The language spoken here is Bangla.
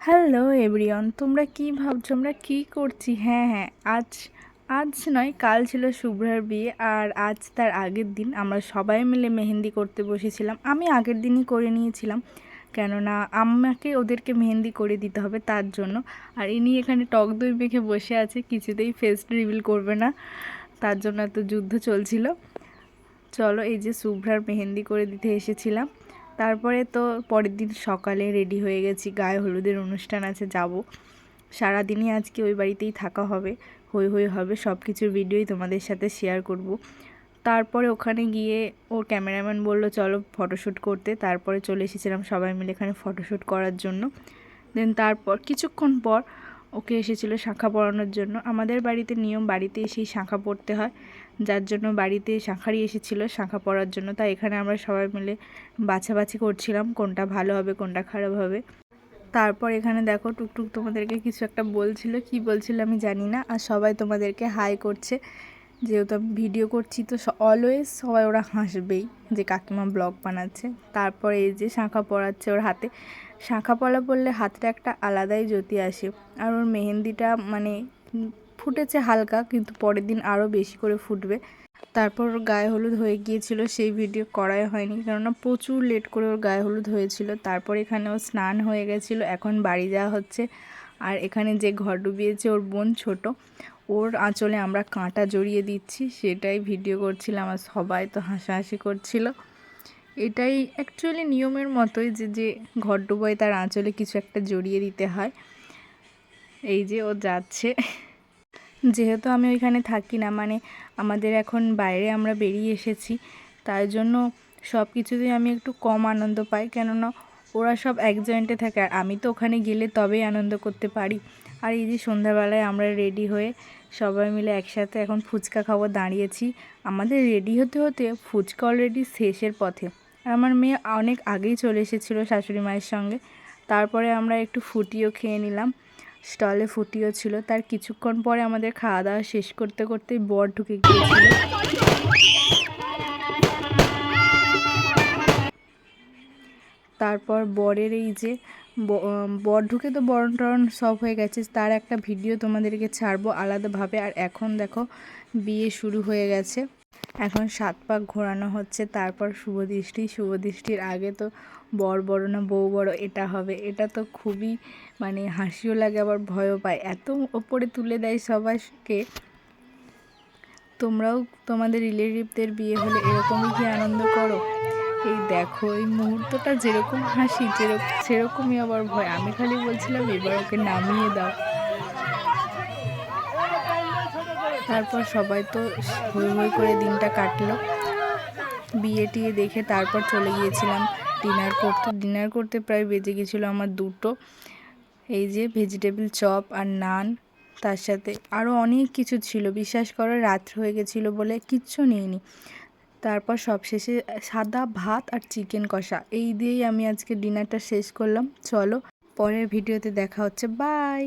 হ্যালো এভরিওয়ান, তোমরা কি ভাবছো আমরা কি করছি? হ্যাঁ, আজ আজ নয়, কাল ছিল শুভ্রার বিয়ে। আর আজ তার আগের দিন আমরা সবাই মিলে মেহেন্দি করতে বসেছিলাম। আমি আগের দিনই করে নিয়েছিলাম, কেননা আমাকে ওদেরকে মেহেন্দি করে দিতে হবে তার জন্য। আর ইনি এখানে টক দই মেখে বসে আছে, কিছুতেই ফেস রিভিল করবে না, তার জন্য এত যুদ্ধ চলছিল। চলো, এই যে শুভ্রার মেহেন্দি করে দিতে এসেছিলাম। তারপরে তো পরের দিন সকালে রেডি হয়ে গেছি, গায়ে হলুদের অনুষ্ঠান আছে, যাব। সারাদিনই আজকে ওই বাড়িতেই থাকা হবে, হই হই হবে, সব কিছুর ভিডিওই তোমাদের সাথে শেয়ার করব। তারপরে ওখানে গিয়ে ওর ক্যামেরাম্যান বলল চলো ফটোশ্যুট করতে। তারপরে চলে এসেছিলাম সবাই মিলে এখানে ফটোশ্যুট করার জন্য। দেন তারপর কিছুক্ষণ পর ওকে এসেছিলো শাঁখা পরানোর জন্য। আমাদের বাড়িতে নিয়ম, বাড়িতে এসেই শাঁখা পরতে হয়, যার জন্য বাড়িতে শাঁখারই এসেছিলো শাঁখা পরার জন্য। তাই এখানে আমরা সবাই মিলে বাছাবাছি করছিলাম কোনটা ভালো হবে কোনটা খারাপ হবে। তারপর এখানে দেখো টুকটুক তোমাদেরকে কিছু একটা বলছিল, কি বলছিল আমি জানি না। আর সবাই তোমাদেরকে হাই করছে, যেহেতু আমি ভিডিও করছি তো অলওয়েজ সবাই ওরা হাসবেই যে কাকিমা ব্লগ বানাচ্ছে। তারপরে এই যে শাঁখা পরাচ্ছে ওর হাতে। শাঁখা পলা পরলে হাতটা একটা আলাদাই জ্যোতি আসে। আর ওর মেহেন্দিটা মানে ফুটেছে হালকা, কিন্তু পরের দিন আরও বেশি করে ফুটবে। তারপর ওর গায়ে হলুদ হয়ে গিয়েছিল, সেই ভিডিও করাই হয়নি, কেননা প্রচুর লেট করে ওর গায়ে হলুদ হয়েছিল। তারপর এখানে ও স্নান হয়ে গেছিলো, এখন বাড়ি যাওয়া হচ্ছে। আর এখানে যে ঘর ডুবিয়েছে ওর বোন ছোট, ওর আঁচলে আমরা কাঁটা জড়িয়ে দিচ্ছি, সেটাই ভিডিও করছিলাম। আর সবাই তো হাসাহাসি করছিল। এটাই অ্যাকচুয়ালি নিয়মের মতোই, যে ঘর ডুবোয় তার আঁচলে কিছু একটা জড়িয়ে দিতে হয়। এই যে ও যাচ্ছে, যেহেতু আমি ওইখানে থাকি না, মানে আমাদের এখন বাইরে আমরা বেরিয়ে এসেছি, তাই জন্য সব কিছুতেই আমি একটু কম আনন্দ পাই, কেননা ওরা সব এক জয়েন্টে থাকে, আর আমি তো ওখানে গেলে তবেই আনন্দ করতে পারি। আর এই যে সন্ধ্যাবেলায় আমরা রেডি হয়ে সবাই মিলে একসাথে এখন ফুচকা খাবো দাঁড়িয়েছি। আমাদের রেডি হতে হতে ফুচকা অলরেডি শেষের পথে। আর আমার মেয়ে অনেক আগেই চলে এসেছিলো শাশুড়ি মায়ের সঙ্গে। তারপরে আমরা একটু ফুটিও খেয়ে নিলাম, স্টলে ফুটিও ছিল। তার কিছুক্ষণ পরে আমাদের খাওয়া দাওয়া শেষ করতে করতেই বর ঢুকে গিয়েছিল। তারপর বরের এই যে বর ঢুকে তো বরণ টরণ সব হয়ে গেছে, তার একটা ভিডিও তোমাদেরকে ছাড়বো আলাদাভাবে। আর এখন দেখো বিয়ে শুরু হয়ে গেছে, এখন 7 পাক ঘোরানো হচ্ছে। তারপর শুভদৃষ্টির আগে তো বর বড় না বউ বড় এটা হবে। এটা তো খুবই মানে হাসিও লাগে, আবার ভয়ও পায়, এত ওপরে তুলে দেয় সবাইকে। তোমরাও তোমাদের রিলেটিভদের বিয়ে হলে এরকমই কি আনন্দ করো? এই দেখো এই মুহূর্তটা যেরকম হাসি সেরকমই আবার ভয়। আমি খালি বলছিলাম এবার ওকে নামিয়ে দাও। তারপর সবাই তো হই হই করে দিনটা কাটলো, বিয়ে টিয়ে দেখে তারপর চলে গিয়েছিলাম ডিনার করতে প্রায় বেজে গেছিলো আমার 2টো। এই যে ভেজিটেবল চপ আর নান, তার সাথে আরও অনেক কিছু ছিল। বিশ্বাস করো রাত্র হয়ে গেছিলো বলে কিচ্ছু নিইনি। তারপর সবশেষে সাদা ভাত আর চিকেন কষা, এই দিয়েই আমি আজকে ডিনারটা শেষ করলাম। চলো পরের ভিডিওতে দেখা হচ্ছে, বাই।